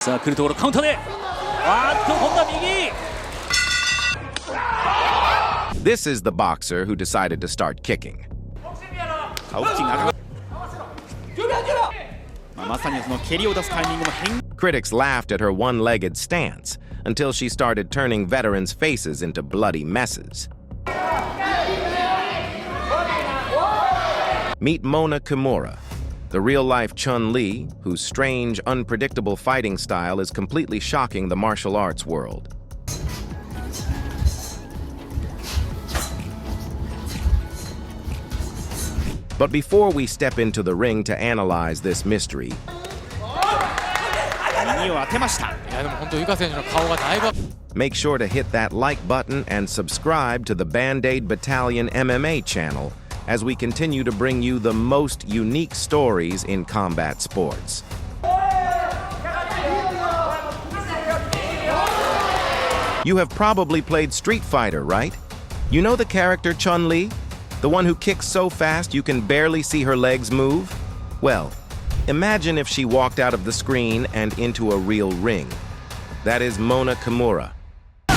자, 그리도로 카운터네. 또 겁나 미기. This is the boxer who decided to start kicking. Critics laughed at her one-legged stance until she started turning veterans' faces into bloody messes. Meet Mona Kimura, the real-life Chun-Li, whose strange, unpredictable fighting style is completely shocking the martial arts world. But before we step into the ring to analyze this mystery, make sure to hit that like button and subscribe to the Bandaid Battalion MMA channel as we continue to bring you the most unique stories in combat sports. You have probably played Street Fighter, right? You know the character Chun-Li? The one who kicks so fast you can barely see her legs move? Well, imagine if she walked out of the screen and into a real ring. That is Mona Kimura. You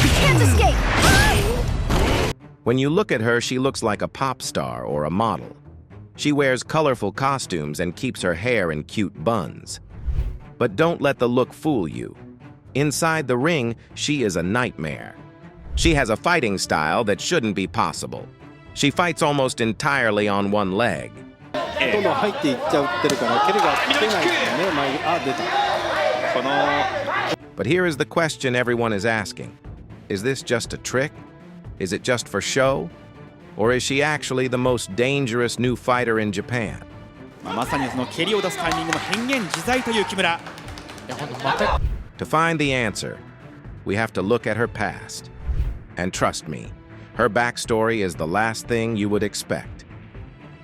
can't escape! When you look at her, she looks like a pop star or a model. She wears colorful costumes and keeps her hair in cute buns. But don't let the look fool you. Inside the ring, she is a nightmare. She has a fighting style that shouldn't be possible. She fights almost entirely on one leg. But here is the question everyone is asking. Is this just a trick? Is it just for show? Or is she actually the most dangerous new fighter in Japan? To find the answer, we have to look at her past. And trust me, her backstory is the last thing you would expect.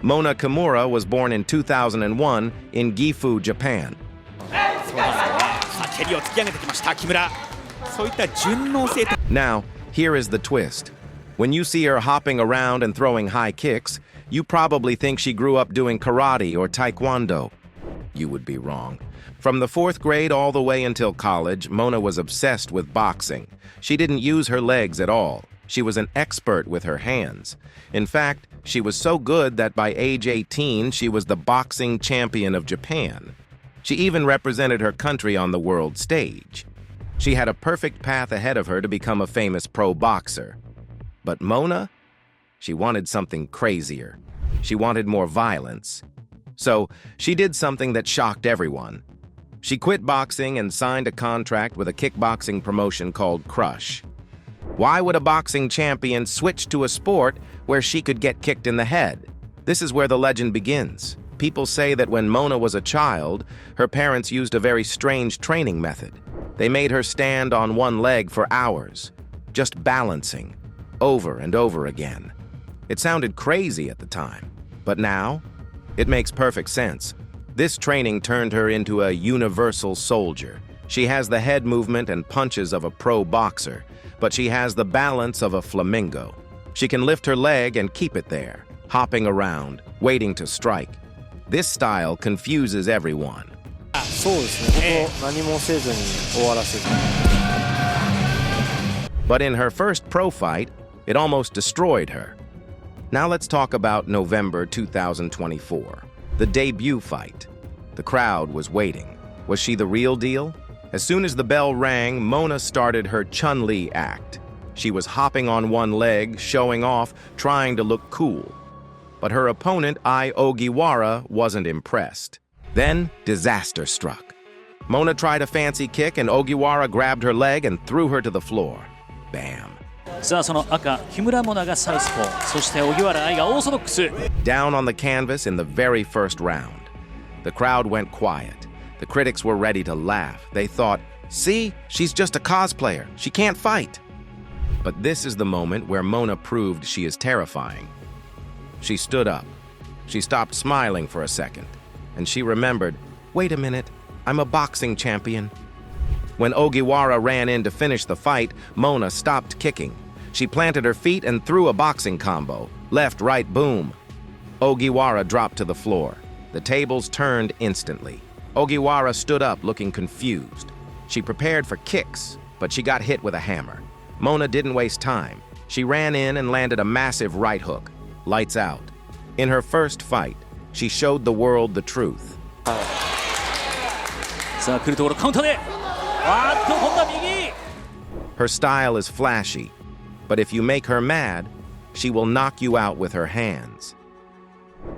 Mona Kimura was born in 2001 in Gifu, Japan. Now, here is the twist. When you see her hopping around and throwing high kicks, you probably think she grew up doing karate or taekwondo. You would be wrong. From the 4th grade all the way until college, Mona was obsessed with boxing. She didn't use her legs at all. She was an expert with her hands. In fact, she was so good that by age 18, she was the boxing champion of Japan. She even represented her country on the world stage. She had a perfect path ahead of her to become a famous pro boxer. But Mona, she wanted something crazier. She wanted more violence. So she did something that shocked everyone. She quit boxing and signed a contract with a kickboxing promotion called Crush. Why would a boxing champion switch to a sport where she could get kicked in the head? This is where the legend begins. People say that when Mona was a child, her parents used a very strange training method. They made her stand on one leg for hours, just balancing, over and over again. It sounded crazy at the time, but now it makes perfect sense. This training turned her into a universal soldier. She has the head movement and punches of a pro boxer, but she has the balance of a flamingo. She can lift her leg and keep it there, hopping around, waiting to strike. This style confuses everyone. But in her first pro fight, it almost destroyed her. Now let's talk about November 2024, the debut fight. The crowd was waiting. Was she the real deal? As soon as the bell rang, Mona started her Chun-Li act. She was hopping on one leg, showing off, trying to look cool. But her opponent, Ai Ogiwara, wasn't impressed. Then, disaster struck. Mona tried a fancy kick and Ogiwara grabbed her leg and threw her to the floor. Bam. さあ、その赤、木村モナがサウスポー、そして荻原愛がオーソドックス。Down on the canvas in the very first round. The crowd went quiet. The critics were ready to laugh. They thought, see, she's just a cosplayer. She can't fight. But this is the moment where Mona proved she is terrifying. She stood up. She stopped smiling for a second. And she remembered, wait a minute, I'm a boxing champion. When Ogiwara ran in to finish the fight, Mona stopped kicking. She planted her feet and threw a boxing combo. Left, right, boom. Ogiwara dropped to the floor. The tables turned instantly. Ogiwara stood up looking confused. She prepared for kicks, but she got hit with a hammer. Mona didn't waste time. She ran in and landed a massive right hook. Lights out. In her first fight, she showed the world the truth. さあ来るところカウンターで今度は右 Her style is flashy, but if you make her mad, she will knock you out with her hands.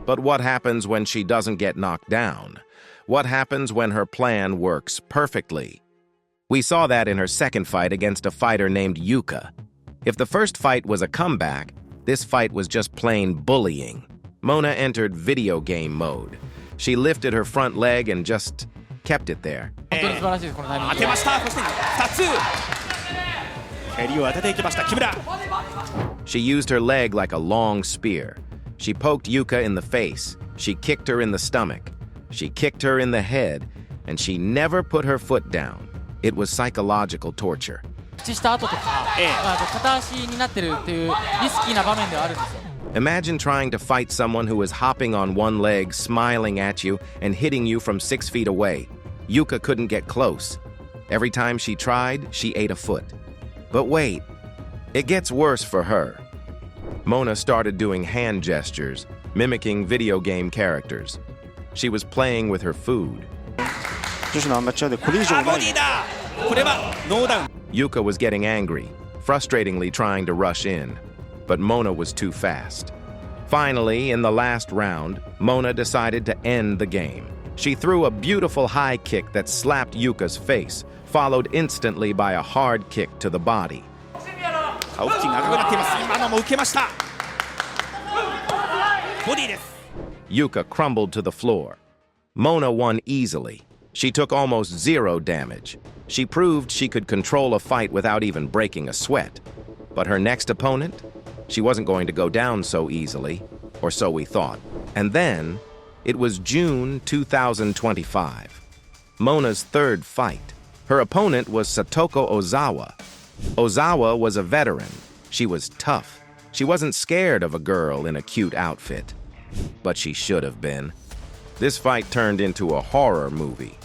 But what happens when she doesn't get knocked down? What happens when her plan works perfectly? We saw that in her second fight against a fighter named Yuka. If the first fight was a comeback, this fight was just plain bullying. Mona entered video game mode. She lifted her front leg and just kept it there. 本当に素晴らしいですこのタイミング。当てました。そして2つ蹴りを当てていきました木村。 She used her leg like a long spear. She poked Yuka in the face. She kicked her in the stomach. She kicked her in the head, and she never put her foot down. It was psychological torture. 口した後とか、片足になってるっていうリスキーな場面ではあるんですよ。 Imagine trying to fight someone who is hopping on one leg, smiling at you, and hitting you from 6 feet away. Yuka couldn't get close. Every time she tried, she ate a foot. But wait, it gets worse for her. Mona started doing hand gestures, mimicking video game characters. She was playing with her food. 女子のアマチュアでこれ以上ない。ボディだ。これはノーダウン。 Yuka was getting angry, frustratingly trying to rush in, but Mona was too fast. Finally, in the last round, Mona decided to end the game. She threw a beautiful high kick that slapped Yuka's face, followed instantly by a hard kick to the body. 顔付近が赤くなっています。今のも受けました。ボディです。 Yuka crumbled to the floor. Mona won easily. She took almost zero damage. She proved she could control a fight without even breaking a sweat. But her next opponent? She wasn't going to go down so easily, or so we thought. And then, it was June 2025. Mona's third fight. Her opponent was Satoko Ozawa. Ozawa was a veteran. She was tough. She wasn't scared of a girl in a cute outfit. But she should have been. This fight turned into a horror movie.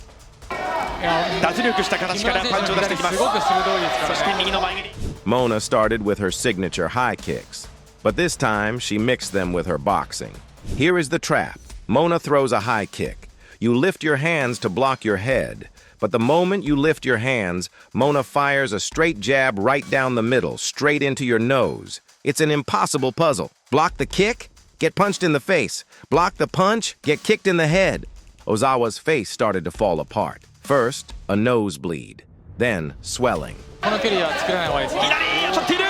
脱力した形からパンチを出してきます。すごく鋭いですからね。そして右の前蹴り。 Mona started with her signature high kicks, but this time she mixed them with her boxing. Here is the trap. Mona throws a high kick. You lift your hands to block your head, but the moment you lift your hands, Mona fires a straight jab right down the middle, straight into your nose. It's an impossible puzzle. Block the kick, get punched in the face. Block the punch, get kicked in the head. Ozawa's face started to fall apart. First, a nosebleed, then swelling. この距離は作らない方がいいです。左取っている。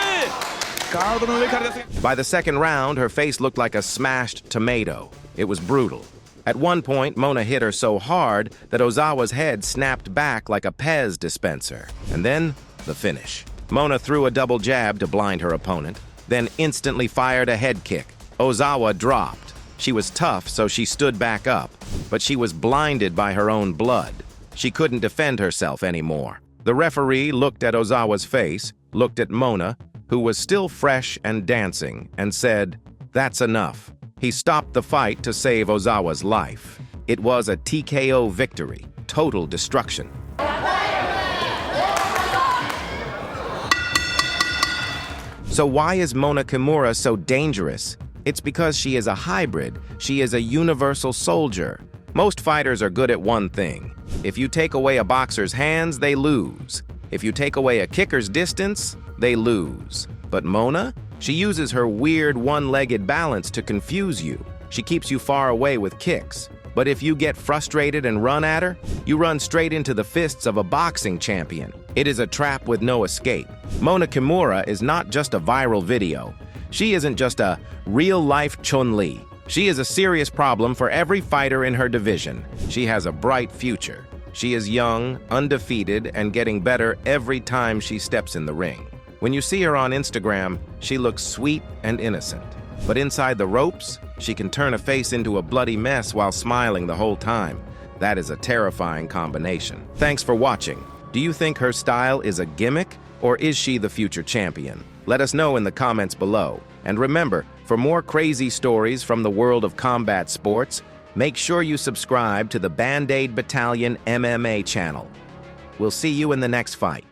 ガードの上からです。 By the second round, her face looked like a smashed tomato. It was brutal. At one point, Mona hit her so hard that Ozawa's head snapped back like a Pez dispenser. And then, the finish. Mona threw a double jab to blind her opponent, then instantly fired a head kick. Ozawa dropped. She was tough, so she stood back up, but she was blinded by her own blood. She couldn't defend herself anymore. The referee looked at Ozawa's face, looked at Mona, who was still fresh and dancing, and said, "That's enough." He stopped the fight to save Ozawa's life. It was a TKO victory, total destruction. So why is Mona Kimura so dangerous? It's because she is a hybrid. She is a universal soldier. Most fighters are good at one thing. If you take away a boxer's hands, they lose. If you take away a kicker's distance, they lose. But Mona? She uses her weird one-legged balance to confuse you. She keeps you far away with kicks. But if you get frustrated and run at her, you run straight into the fists of a boxing champion. It is a trap with no escape. Mona Kimura is not just a viral video. She isn't just a real-life Chun-Li. She is a serious problem for every fighter in her division. She has a bright future. She is young, undefeated, and getting better every time she steps in the ring. When you see her on Instagram, she looks sweet and innocent. But inside the ropes, she can turn a face into a bloody mess while smiling the whole time. That is a terrifying combination. Thanks for watching. Do you think her style is a gimmick, or is she the future champion? Let us know in the comments below. And remember, for more crazy stories from the world of combat sports, Make sure you subscribe to the Bandaid Battalion MMA channel. We'll see you in the next fight.